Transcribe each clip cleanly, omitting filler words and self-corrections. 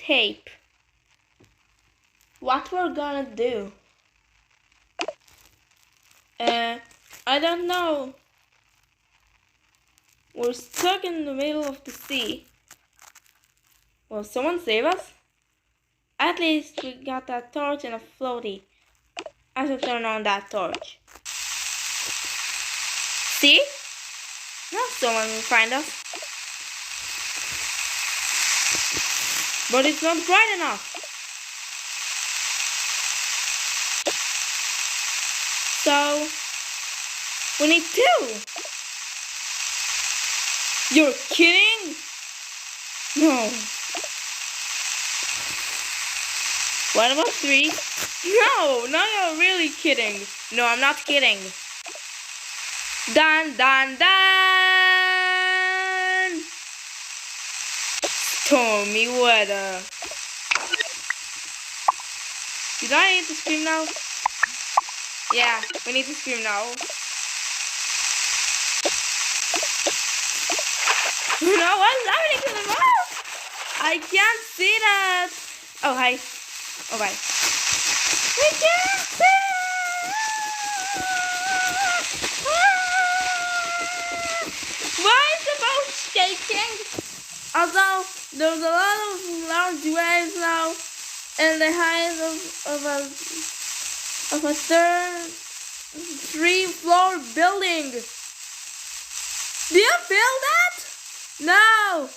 tape. What we're gonna do? I don't know. We're stuck in the middle of the sea. Will someone save us? At least we got that torch and a floaty. I should turn on that torch. See? Now someone will find us. But it's not bright enough. So we need 2. You're kidding? No. What about 3? No, you're really kidding. No, I'm not kidding. Dun dun dun! Stormy weather. Did I need to scream now? Yeah, we need to scream now. No, what's happening to the mouse? I can't see that. Oh, hi. Oh, bye. We can't see it. Why is the boat shaking? Although there's a lot of large waves now, and the height of a third 3-floor building. Do you feel that? No,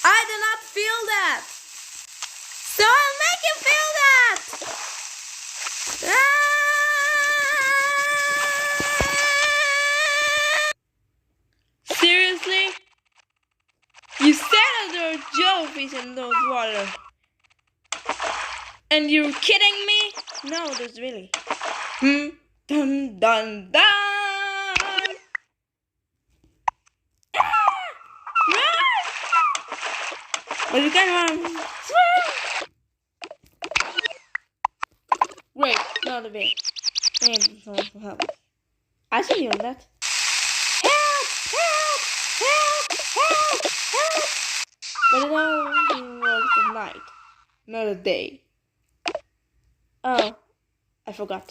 I do not feel that. So I'll make you feel that. Seriously? You said that there are jellyfish in those water. And you're kidding me? No, there's really. Dun dun dun! Run! But you can't run. Swim! Great, not a bit. I need someone to help. I should hear that. Help! Help! Help! Help! Help! But it only works at night, not a day. Oh, I forgot.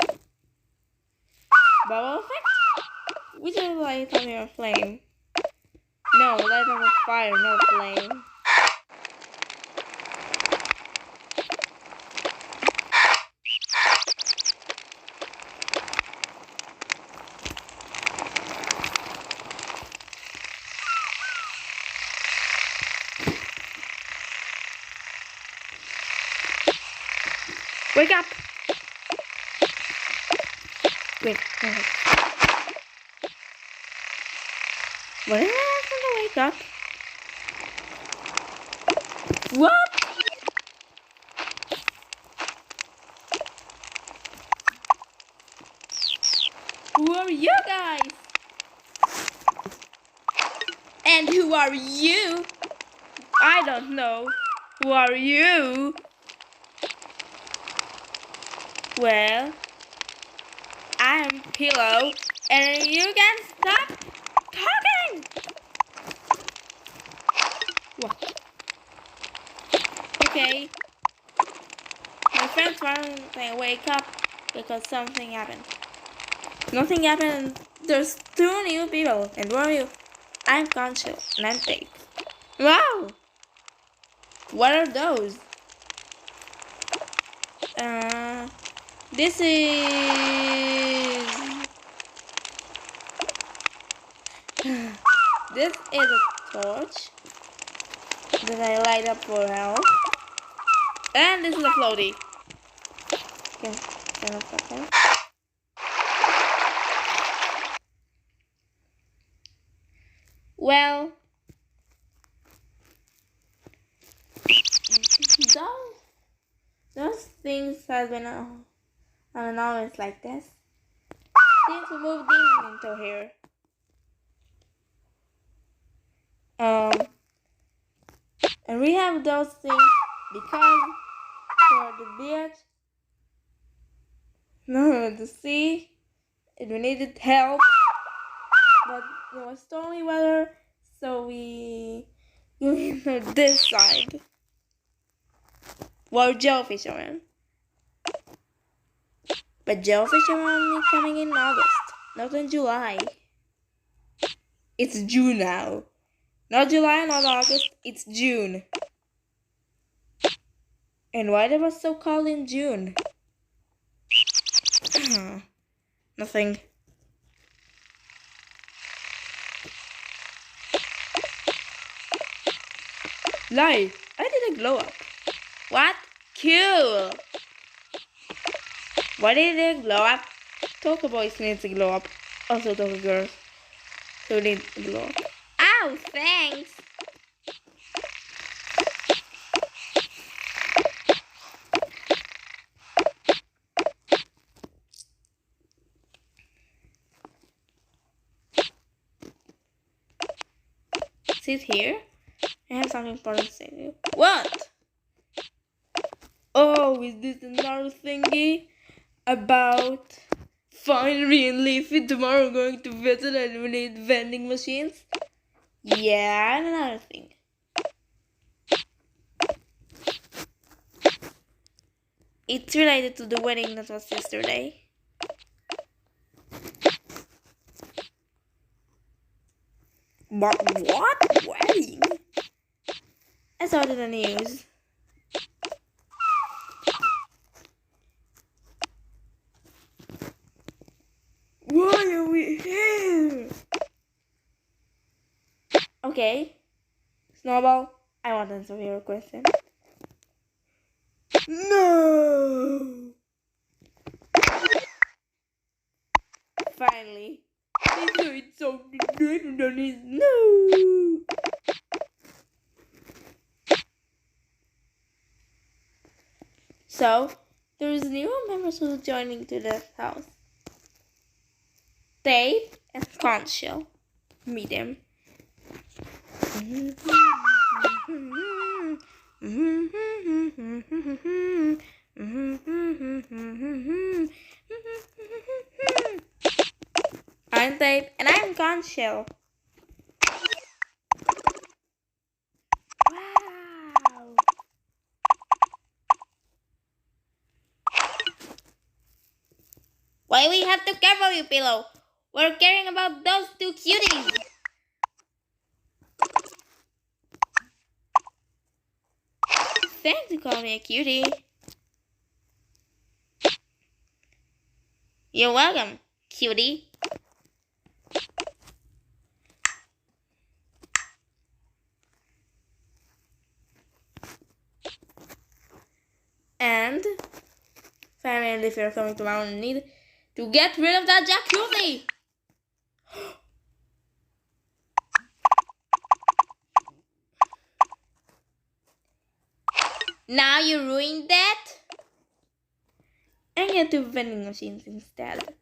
Bubble effect? We should light on your flame. No, light on the fire, no flame. Wake up! Wait, no. What am I going to wake up? What? Who are you guys? And who are you? I don't know. Who are you? Well, I'm Pillow, and you can stop talking! What? Okay. My friends want to wake up because something happened. Nothing happened. There's 2 new people, and who are you? I'm Conch Shell and Tape. Wow! What are those? This is a torch that I light up for help, and this is a floaty. Okay, turn off that one. Well, those things have been always like this since we moved into here. And we have those things because for the beach, no, the sea, and we needed help, but it was stormy weather, so we went to this side. Well, jellyfish around. But jellyfish are only coming in August, not in July. It's June now. Not July, not August, it's June. And why it was so cold in June? Nothing. Lie, I did a glow up. What? Cool. Why did it glow up? Talker boys needs a glow up. Also talker girls. So they need a glow up. Ow, thanks. Sit here. I have something important to say to you. What? Oh, is this another thingy about Finery and Leafy tomorrow going to visit and we need vending machines? Yeah, and another thing. It's related to the wedding that was yesterday. But what wedding? I saw it in the news. Why are we here? Okay. Snowball, I want to answer your question. No! Finally. They do it so good on his no! So, there's new members who are joining to the house. Tape and Conch Shell. Meet them. I'm Tape and I'm Conch Shell. Wow. Why we have to care for you, Pillow? We're caring about those two cuties. Thanks for calling me a cutie. You're welcome, cutie. And finally, if you're coming tomorrow, you need to get rid of that jacuzzi. Now you ruined that? And get two vending machines instead.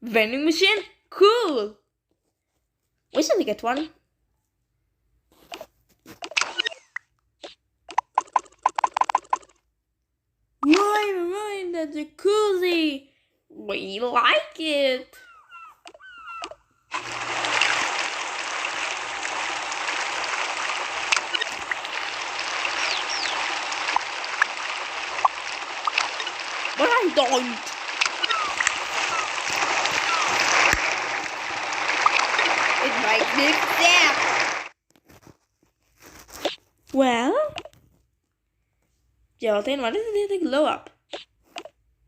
Vending machine? Cool! We should get one. Why ruin the jacuzzi? We like it. But I don't. It might be sad. Well, Jonathan, what is it to glow up?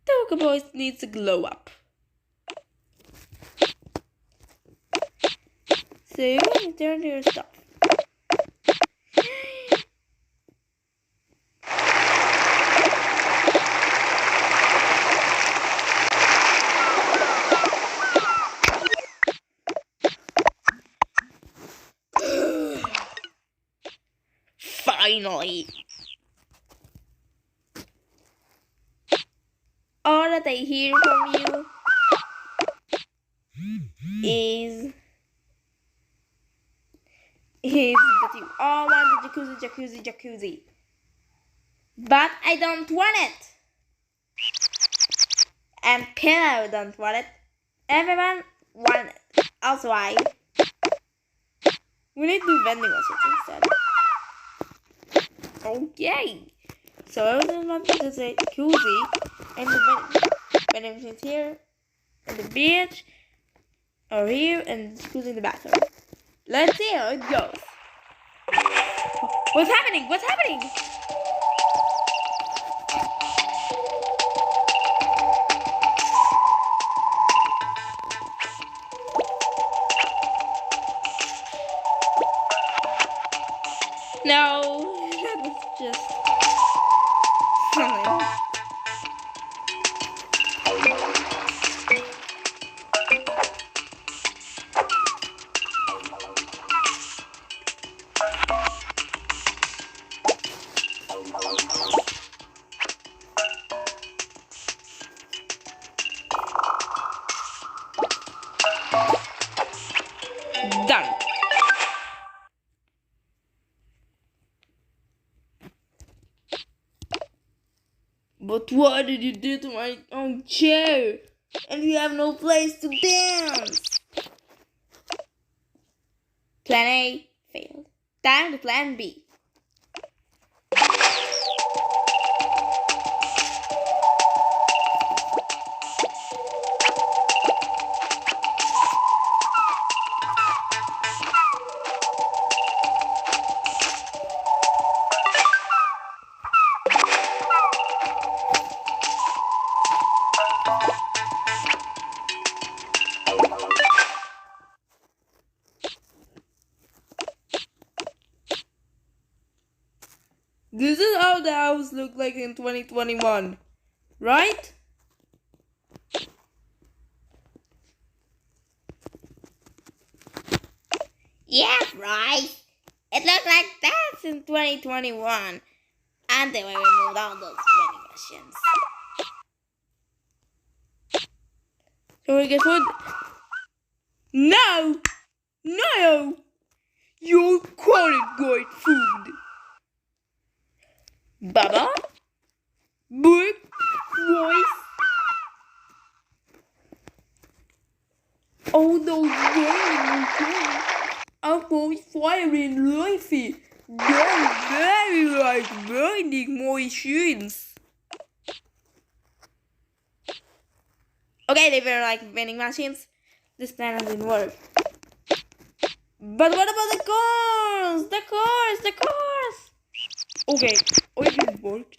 Talker Boys needs a glow up. So you can turn to your stuff. Finally! All that I hear from you is that you all want the jacuzzi. But I don't want it. And Pillow don't want it. Everyone wants it. Also I. We need to vending machines instead. Okay. So I was about to say cozy, and the vending machine's here, and the beach are here, and who's in the bathroom. Let's see how it goes. What's happening? What's happening? No, that was just something. Done. But what did you do to my own chair? And you have no place to dance. Plan A failed. Time to plan B. This is how the house looked like in 2021, right? Yeah, right. It looked like that in 2021. And then we removed all those vending machines. So we get food. No! No! You couldn't get food. Baba? Big voice? Oh, those vending machines are both fiery and leafy. They're very like vending machines. Okay, they were like vending machines. This plan didn't work. But what about the cars? The cars! The cars! Okay, it didn't work.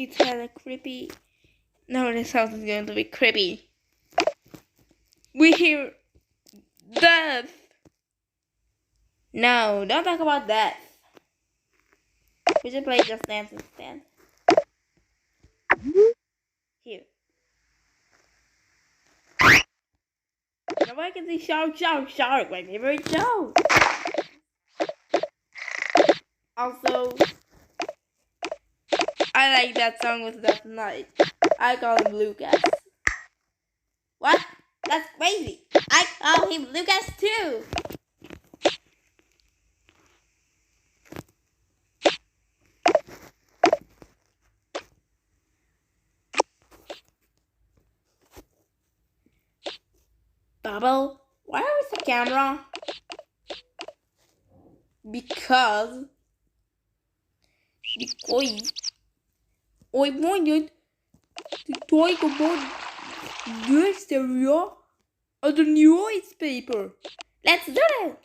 It had a creepy. No, this house is going to be creepy. We hear death. No, don't talk about death. We should play Just Dance instead. Here. Now I can see Shark, Shark, Shark, my favorite show. Also, I like that song with that night. I call him Lucas. What? That's crazy. I call him Lucas too. Bubble, why is the camera? Because I wanted to talk about this area of the newspaper. Let's do it!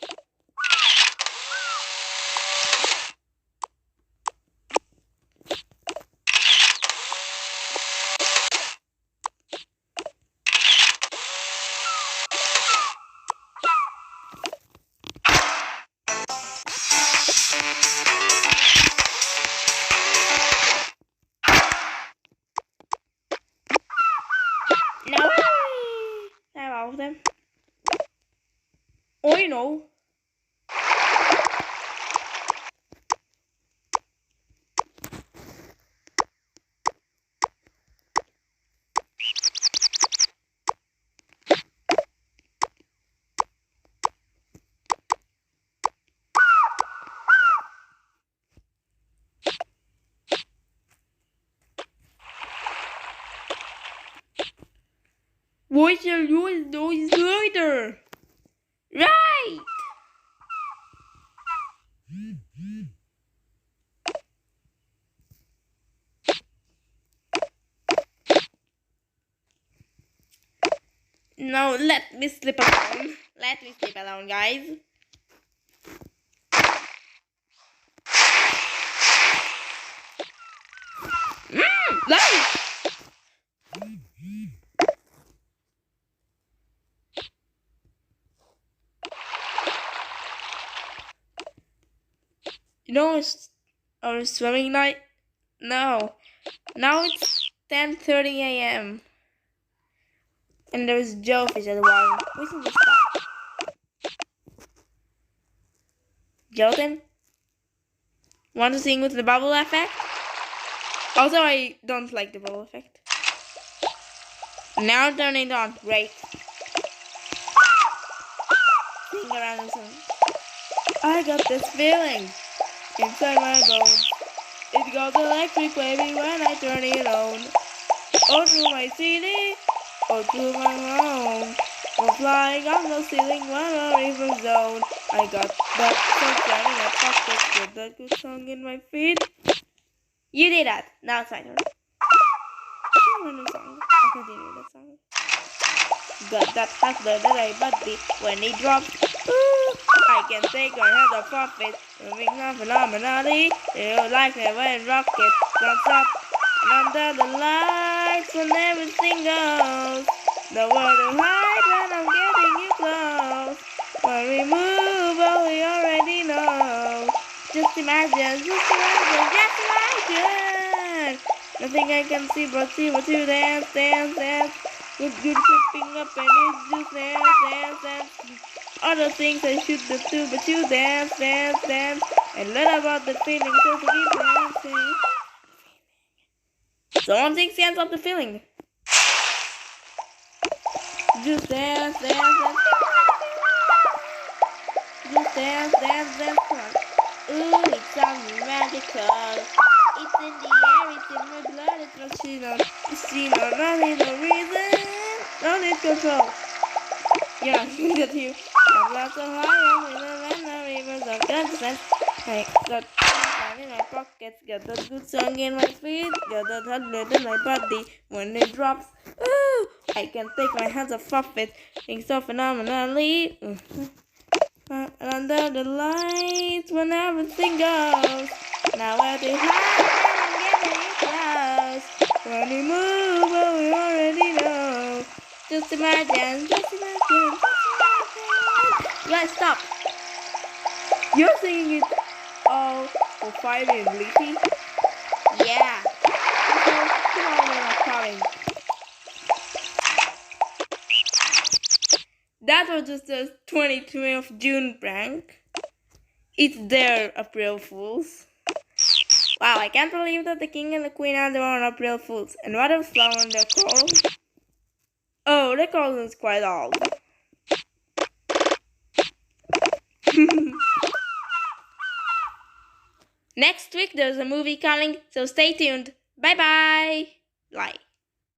No, all of them. Oh, you know, We shall use those later. Right. Now let me sleep alone. Let me sleep alone, guys. Light! You know it's our swimming night? No. Now it's 10:30 a.m. And there's jellyfish at the water. We can just stop. Gelatin? Want to sing with the bubble effect? Also, I don't like the bubble effect. Now turn it on. Great. Sing around the song. I got this feeling inside my bones. It goes electric wavy when I turn it on. Or through my CD, or through my home. Or flying on the ceiling when a river zone. I got that sunshine in my pocket with that good song in my feet. You did that. Now it's my turn. I can't song. I'll continue that song. Got that hustler that I body when he drops. Ooh, I can take my hands off of it. Moving on phenomenally. You like me when rocket comes up. And under the lights when everything goes. The world is hide when I'm getting you close. When we move, oh, we already know. Just imagine, just imagine. Nothing I can see but you dance, dance, dance. Good creeping up and it's just dance, dance, dance. Other things I should do, but you dance, dance, dance. And learn about the feeling, so to keep dancing. Someone takes hands off the feeling. Just dance, dance, dance. Just dance, dance, dance. Come on. Ooh, it sounds magical. It's in the air, it's in my blood, it's not seen or not need no reason. No need control. Yeah, look at you. I'm not so high, I'm in the rivers of consent. I got time in my pockets, got that good song in my feet, got that hot blood in my body when it drops. Ooh, I can take my hands off of it, think so phenomenally. Under the lights when everything goes. Now at the high and I'm getting close. When we move, oh, we already know. Just imagine, just imagine, just imagine. Guys, stop. You're singing it all for 5 minutes, Braclety. Yeah. So, come on, we're not crying. That was just a 22nd of June prank. It's their April Fools. Wow, I can't believe that the king and the queen are their own April Fools. And what else flower on their coral? Oh, the coral is quite old. Next week there's a movie coming, so stay tuned. Bye bye. Like.